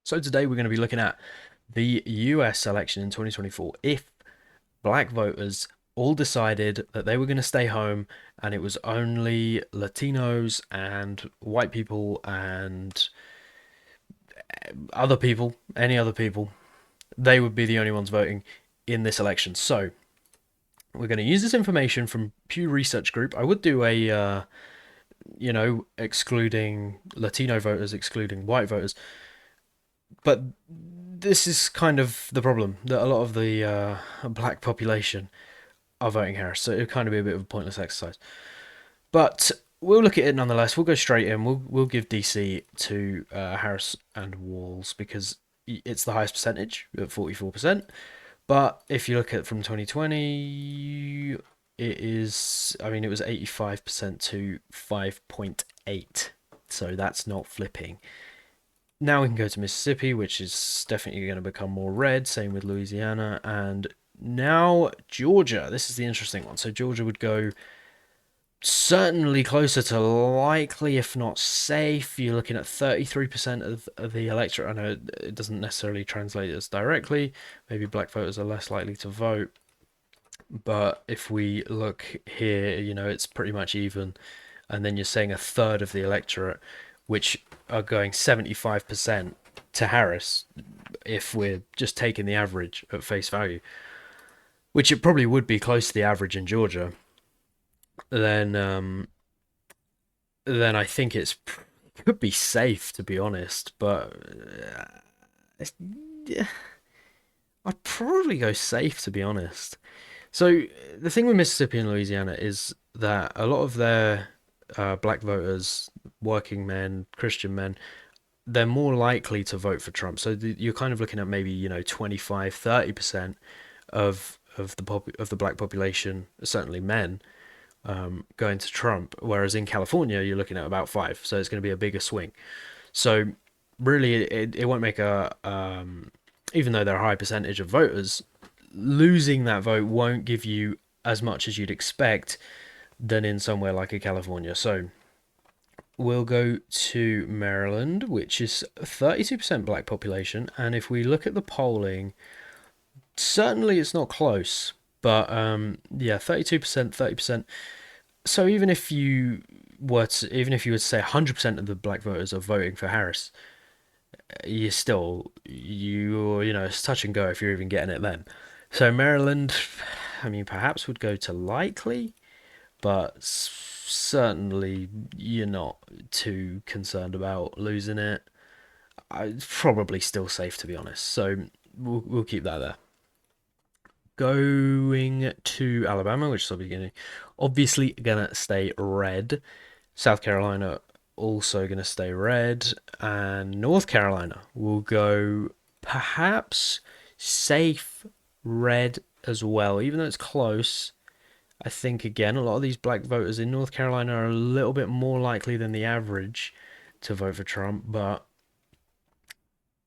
So today we're going to be looking at the US election in 2024. If black voters all decided that they were going to stay home and it was only Latinos and white people and other people, any other people, they would be the only ones voting in this election. So we're going to use this information from Pew Research Group. I would do a, excluding Latino voters, excluding white voters, but this is kind of the problem that a lot of the black population are voting Harris, so it'd kind of be a bit of a pointless exercise. But we'll look at it nonetheless. We'll go straight in. We'll give DC to Harris and Walls because it's the highest percentage at 44%. But if you look at from 2020, it is. I mean, it was 85% to 5.8. So that's not flipping. Now we can go to Mississippi, which is definitely going to become more red. Same with Louisiana. And now Georgia. This is the interesting one. So Georgia would go certainly closer to likely, if not safe. You're looking at 33% of the electorate. I know it doesn't necessarily translate as directly. Maybe black voters are less likely to vote. But if we look here, it's pretty much even. And then you're saying a third of the electorate, which are going 75% to Harris if we're just taking the average at face value, which it probably would be close to the average in Georgia, then I think it could be safe, to be honest. But yeah, I'd probably go safe, to be honest. So the thing with Mississippi and Louisiana is that a lot of their black voters, working men, Christian men, they're more likely to vote for Trump. So you're kind of looking at maybe 25, 30% of the black population, certainly men, going to Trump. Whereas in California, you're looking at about 5. So it's going to be a bigger swing. So really, it won't make a even though they're a high percentage of voters, losing that vote won't give you as much as you'd expect than in somewhere like a California. So we'll go to Maryland, which is 32% black population. And if we look at the polling, certainly it's not close. But yeah, 32%, 30%. So even if you were to say 100% of the black voters are voting for Harris, it's touch and go if you're even getting it then. So Maryland, I mean, perhaps would go to likely, but certainly you're not too concerned about losing it. It's probably still safe, to be honest. So we'll keep that there. Going to Alabama, which is obviously gonna stay red. South Carolina also gonna stay red, and North Carolina will go perhaps safe red as well, even though it's close. I think again a lot of these black voters in North Carolina are a little bit more likely than the average to vote for Trump, but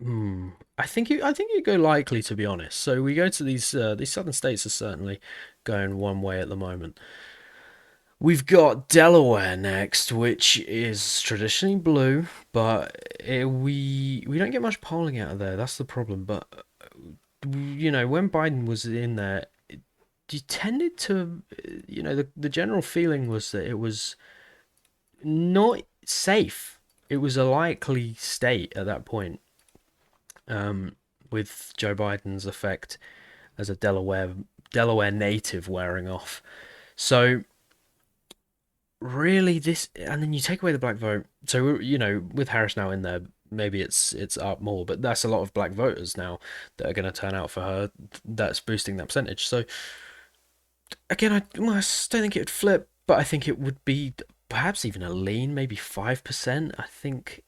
I think you go likely, to be honest. So we go to these southern states are certainly going one way at the moment. We've got Delaware next, which is traditionally blue, but we don't get much polling out of there. That's the problem. But when Biden was in there, you tended to, the general feeling was that it was not safe. It was a likely state at that point, with Joe Biden's effect as a Delaware native wearing off. So really, and then you take away the black vote. So with Harris now in there, maybe it's up more, but that's a lot of black voters now that are going to turn out for her. That's boosting that percentage. So again, I still think it would flip, but I think it would be perhaps even a lean, maybe 5%. I think,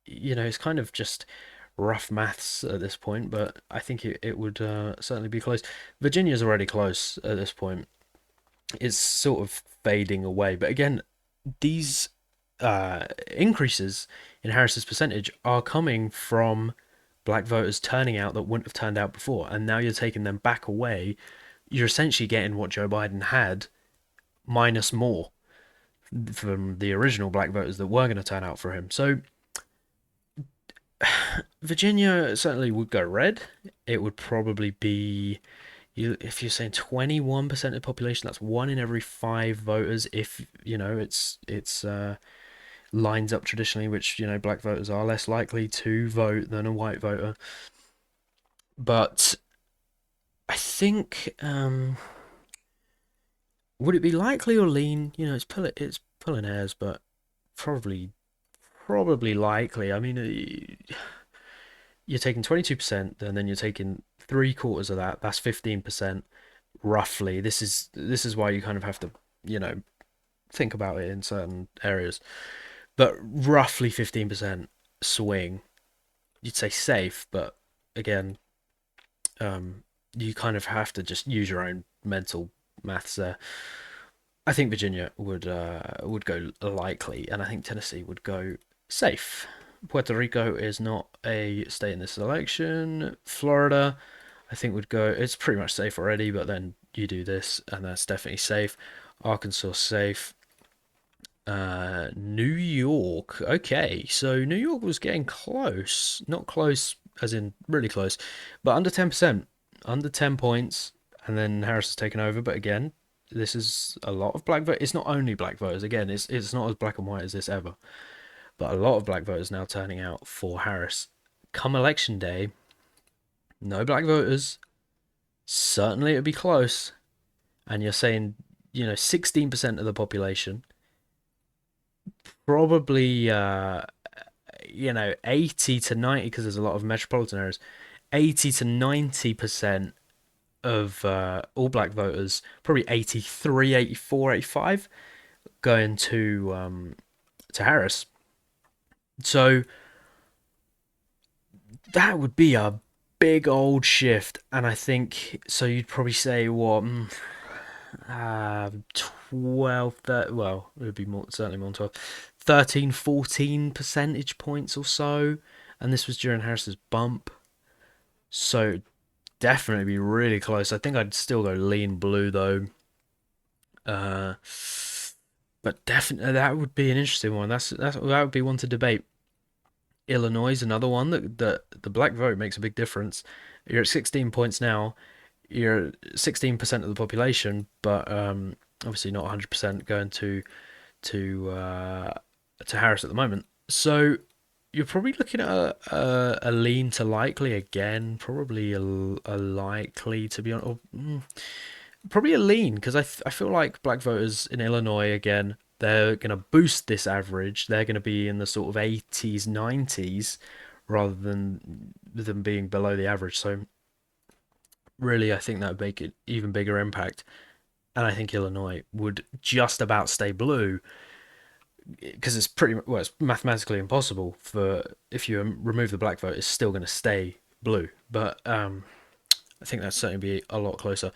it's kind of just rough maths at this point, but I think it would certainly be close. Virginia's already close at this point. It's sort of fading away, but again, these increases in Harris's percentage are coming from black voters turning out that wouldn't have turned out before, and now you're taking them back away. You're essentially getting what Joe Biden had minus more from the original black voters that were going to turn out for him. So Virginia certainly would go red. It would probably be if you're saying 21% of the population, that's one in every five voters. If it's lines up traditionally, which black voters are less likely to vote than a white voter. But I think would it be likely or lean? It's pulling hairs, but probably probably likely. I mean, you're taking 22%, and then you're taking three quarters of that. That's 15% roughly. This is why you kind of have to you know think about it in certain areas, but roughly 15% swing. You'd say safe, but again, you kind of have to just use your own mental maths there. I think Virginia would go likely, and I think Tennessee would go safe. Puerto Rico is not a state in this election. Florida, I think would go. It's pretty much safe already, but then you do this, and that's definitely safe. Arkansas safe. New York. Okay, so New York was getting close. Not close as in really close, but under 10%. Under 10 points, and then Harris has taken over. But again, this is a lot of black voters. It's not only black voters. Again, it's not as black and white as this ever. But a lot of black voters now turning out for Harris. Come election day, no black voters. Certainly it'd be close. And you're saying, 16% of the population, probably 80 to 90, because there's a lot of metropolitan areas, 80 to 90% of all black voters, probably 83, 84, 85, going to Harris. So that would be a big old shift, and I think so. You'd probably say what, 12, 13, well, it would be more, certainly more than 12, 13, 14 percentage points or so, and this was during Harris's bump. So definitely be really close. I think I'd still go lean blue though. Uh, but definitely that would be an interesting one. That would be one to debate. Illinois is another one that the black vote makes a big difference. You're at 16 points now. You're 16% of the population, but obviously not 100% going to to Harris at the moment. So you're probably looking at a lean to likely again, probably a likely to be on, probably a lean because I feel like black voters in Illinois again they're going to boost this average. They're going to be in the sort of 80s, 90s rather than them being below the average. So really, I think that would make it even bigger impact. And I think Illinois would just about stay blue because it's it's mathematically impossible for if you remove the black vote, it's still going to stay blue. But I think that's certainly be a lot closer.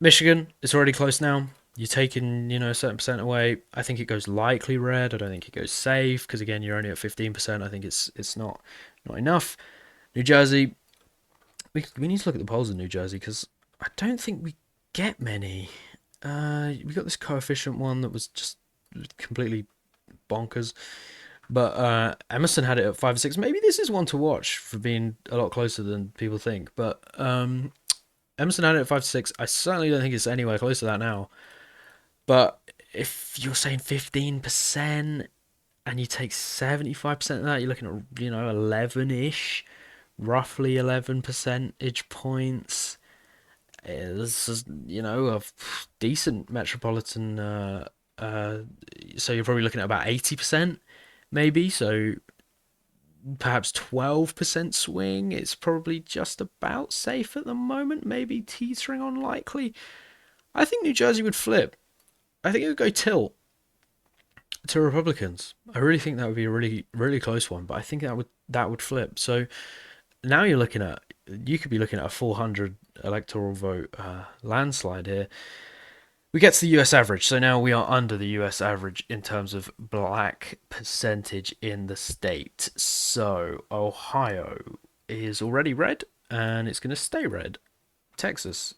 Michigan, it's already close now. You're taking, a certain percent away. I think it goes likely red. I don't think it goes safe because again, you're only at 15%. I think it's not enough. New Jersey, we need to look at the polls in New Jersey because I don't think we get many. We got this coefficient one that was just completely bonkers. But Emerson had it at 5 or 6. Maybe this is one to watch for being a lot closer than people think. But Emerson had it at 5 to 6. I certainly don't think it's anywhere close to that now. But if you're saying 15% and you take 75% of that, you're looking at 11ish, roughly 11 percentage points. It's a decent metropolitan. So you're probably looking at about 80%, maybe. So perhaps 12% swing. It's probably just about safe at the moment. Maybe teetering on likely. I think New Jersey would flip. I think it would go tilt to Republicans. I really think that would be a really really close one, but I think that would flip. So now you could be looking at a 400 electoral vote landslide here. We get to the US average. So now we are under the US average in terms of black percentage in the state. So Ohio is already red and it's going to stay red. Texas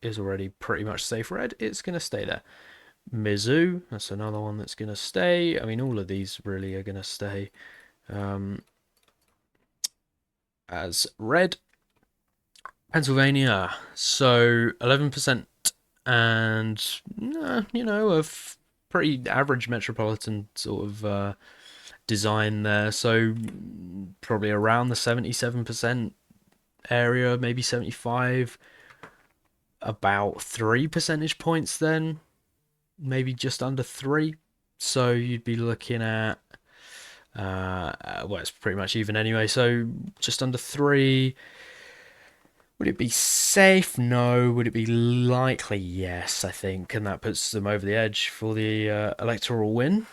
is already pretty much safe red. It's going to stay there. Mizzou, that's another one that's going to stay. I mean, all of these really are going to stay. as red. Pennsylvania, so 11%, and a pretty average metropolitan sort of design there. So probably around the 77% area, maybe 75, about 3 percentage points then, maybe just under three. So you'd be looking at, well, it's pretty much even anyway. So just under three. Would it be safe? No. Would it be likely? Yes, I think. And that puts them over the edge for the electoral win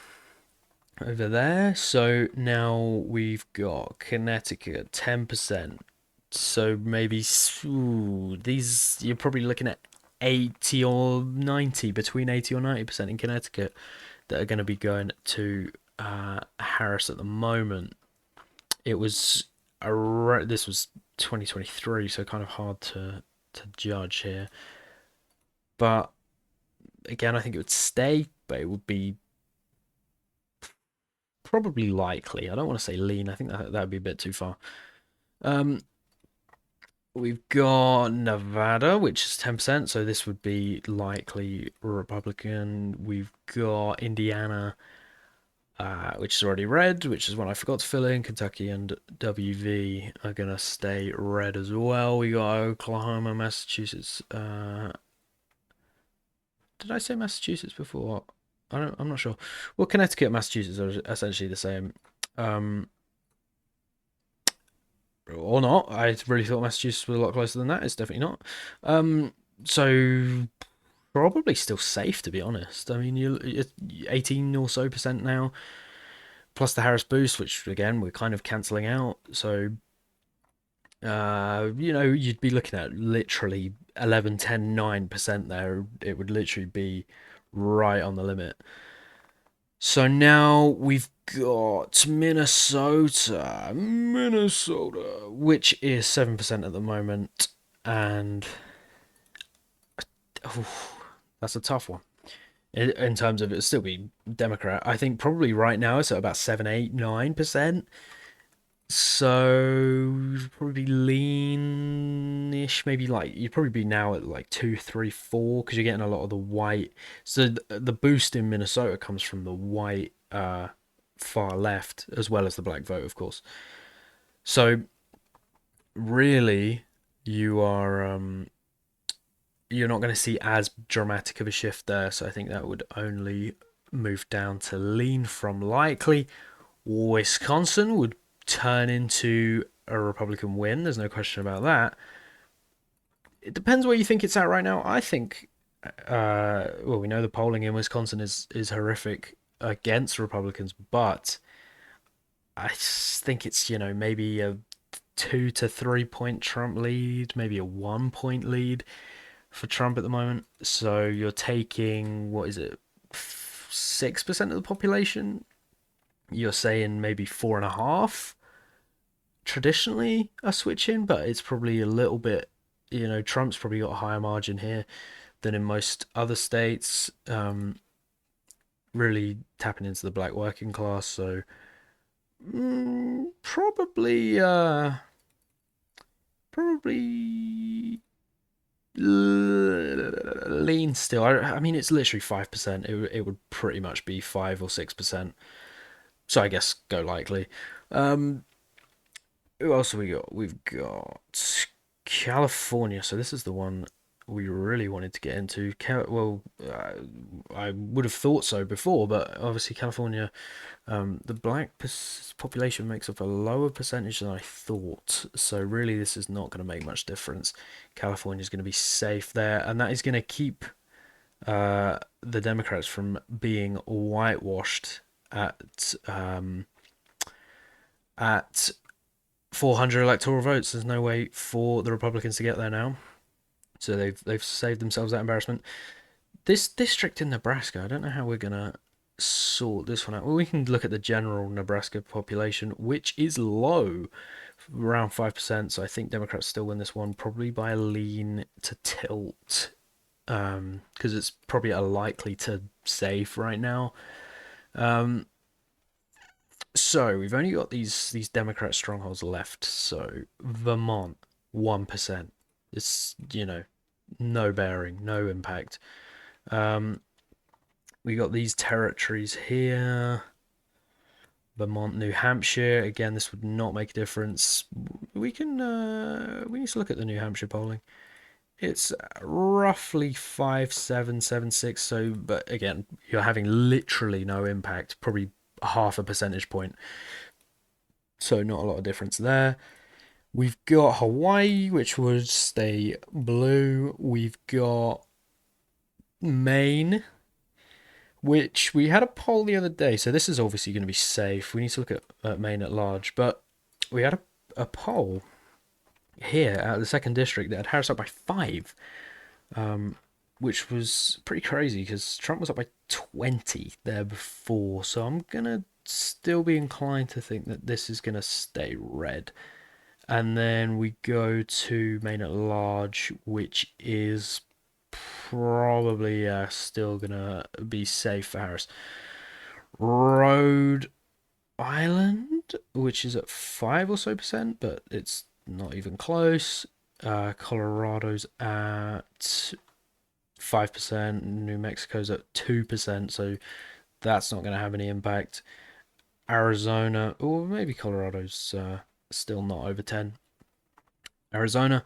over there. So now we've got Connecticut, 10%. So maybe these, you're probably looking at 80 or 90, between 80 or 90% in Connecticut that are going to be going to Harris at the moment. It was this was 2023, so kind of hard to judge here. But again, I think it would stay, but it would be probably likely. I don't want to say lean. I think that would be a bit too far. Um, we've got Nevada, which is 10%, so this would be likely Republican. We've got Indiana, which is already red, which is one I forgot to fill in. Kentucky and WV are going to stay red as well. We got Oklahoma, Massachusetts. Did I say Massachusetts before? I'm not sure. Well, Connecticut and Massachusetts are essentially the same. Or not. I really thought Massachusetts was a lot closer than that. It's definitely not. So probably still safe, to be honest. I mean, it's 18 or so percent now, plus the Harris boost, which again we're kind of cancelling out. So you'd be looking at literally 11, 10, 9% there. It would literally be right on the limit. So now we've got Minnesota, which is 7% at the moment, and that's a tough one. In terms of it still be Democrat, I think probably right now it's at about 7, 8, 9%. So probably leanish, maybe like you'd probably be now at like 2, 3, 4 because you're getting a lot of the white. So the boost in Minnesota comes from the white far left as well as the black vote, of course. So really, you are you're not going to see as dramatic of a shift there. So I think that would only move down to lean from likely. Wisconsin would turn into a Republican win. There's no question about that. It depends where you think it's at right now. I think, well, we know the polling in Wisconsin is horrific against Republicans, but I think it's maybe a 2 to 3 point Trump lead, maybe a 1 point lead for Trump at the moment. So you're taking, what is it, 6% of the population? You're saying maybe 4.5 traditionally are switching, but it's probably a little bit, Trump's probably got a higher margin here than in most other states. Really tapping into the black working class, so probably probably lean still. I mean, it's literally 5%. It would pretty much be 5 or 6%. So I guess go likely. Who else have we got? We've got California. So this is the one we really wanted to get into. Well, I would have thought so before, but obviously California, the black population makes up a lower percentage than I thought. So really, this is not going to make much difference. California is going to be safe there, and that is going to keep the Democrats from being whitewashed at 400 electoral votes. There's no way for the Republicans to get there now. So they've saved themselves that embarrassment. This district in Nebraska, I don't know how we're gonna sort this one out. Well, we can look at the general Nebraska population, which is low, around 5%. So I think Democrats still win this one, probably by a lean to tilt, because it's probably a likely to safe right now. So we've only got these Democrat strongholds left. So Vermont, 1%. It's, no bearing, no impact. Um, we got these territories here. Vermont, New Hampshire. Again, this would not make a difference. We need to look at the New Hampshire polling. It's roughly 5.776. So, but again, you're having literally no impact, probably half a percentage point. So not a lot of difference there. We've got Hawaii, which would stay blue. We've got Maine, which we had a poll the other day. So this is obviously going to be safe. We need to look at Maine at large. But we had a poll here at the second district that had Harris up by 5, which was pretty crazy because Trump was up by 20 there before. So I'm going to still be inclined to think that this is going to stay red. And then we go to Maine at large, which is probably still gonna be safe for Harris. Rhode Island, which is at 5 or so%, but it's not even close. Colorado's at 5%. New Mexico's at 2%, so that's not going to have any impact. Arizona, or maybe Colorado's still not over 10. Arizona,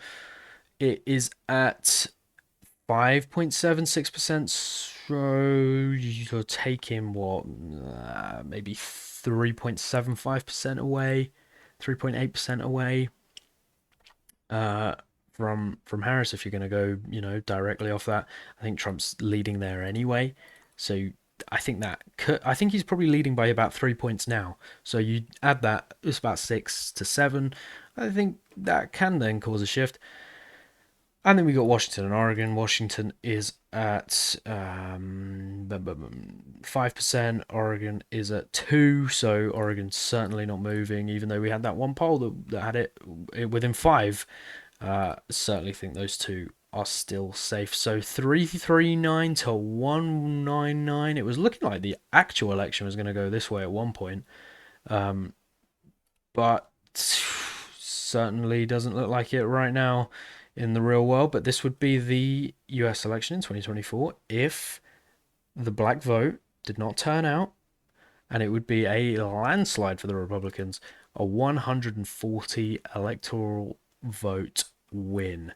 it is at 5.76%. So you're taking what, maybe 3.75% away, 3.8% away from Harris if you're going to go, directly off that. I think Trump's leading there anyway. So I think he's probably leading by about 3 points now. So you add that, it's about 6 to 7. I think that can then cause a shift. And then we got Washington and Oregon. Washington is at 5%. Oregon is at 2. So Oregon's certainly not moving, even though we had that one poll that had it within 5. Certainly think those two are still safe. So 339 to 199. It was looking like the actual election was going to go this way at one point. But certainly doesn't look like it right now in the real world. But this would be the US election in 2024 if the black vote did not turn out, and it would be a landslide for the Republicans, a 140 electoral vote win.